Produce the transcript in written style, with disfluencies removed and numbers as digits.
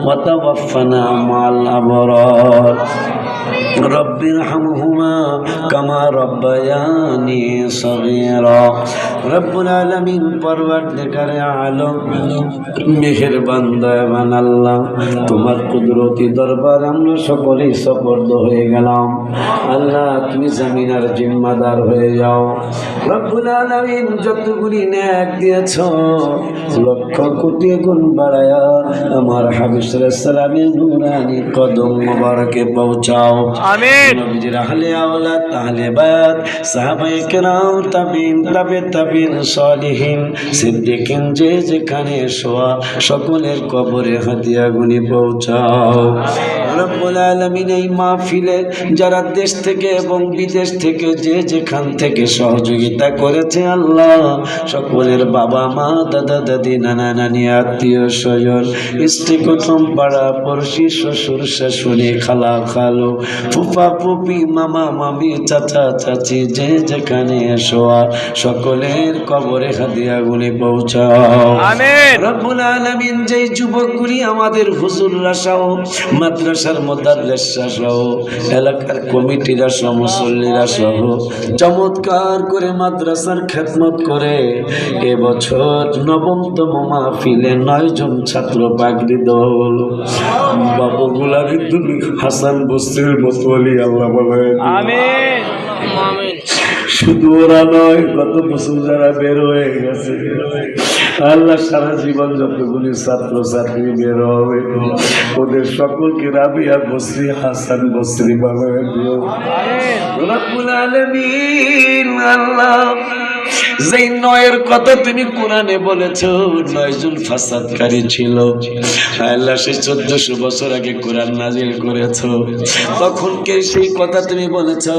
وتوفنا مع الأبرار رب ارحمهما كما ربياني صغيرا رب العالمين परवरदिगार आलम मेहरबान दयावान আল্লাহ তোমার কুদরতি দরবার আমরা সকলেই সুপর্দ হয়ে গেলাম আল্লাহ তুমি জমিনের জিম্মাদার হয়ে যাও রব্বুল আলামিন যতগুলি নেক দিয়েছো লক্ষ কোটি গুণ বাড়ায়া আমার হাবিব সাল্লাল্লাহু আলাইহি সাল্লামের নূরানি কদম মোবারকে পৌঁছাও আমিন নবীজির আহলে আওলাদ আহলে বায়াত সাহাবায়ে কেরাম তাবিন তাবিন সালিহিন সিদ্দিকিন যে যেখানে শোয়া সকলের কবরে হাদিয়া গুনি পৌঁছাও রব্বুল আলামিন এই মাহফিলে যারা দেশ থেকে এবং বিদেশ থেকে যে যেখান থেকে সহযোগিতা করেছে আল্লাহ সকলের বাবা মা দাদা দাদি নানা নানি আত্মীয় স্বজন স্ত্রী কুটুম পাড়া পড়শি শ্বশুর শাশুড়ি খালা খালু ফুফা ফুফি মামা মামি চাচা চাচি যে যেখানে শোয়া সকলের কবরে হাদিয়া গুলি পৌঁছাও আমিন রব্বুল আলামিন যেই যুবকগুলি আমাদের হুজুররা সহ মাদ্রাসার মুদাররিসরা সহ এলাকার কমিটিরা সহ মুসল্লিরা সহ চমৎকার করে মাদ্রাসার খেদমত করে এবছর নবমতম মাহফিলে 9 জন ছাত্র পাগড়ি দেওয়া হলো বাবু গুলাবি তুমি হাসান বস্তির মতো আলী আল্লাহ বলে আমিন আমিন শুধু ওরা নয় গত বছর যারা বের হয়ে গেছে আল্লাহ সারা জীবন যতগুলি ছাত্র ছাত্রী বের হবে ওদের সকলকে রাবিয়া বস্রি হাসান বস্রি বানায় দিও রব্বুল আলামিন আল্লাহ যেই 9 কথা তুমি কোরআনে বলেছো 9 জন ফাসাদকারী ছিল আল্লাহ সেই 1400 বছর আগে কোরআন নাজিল করেছো তখন কে সেই কথা তুমি বলেছো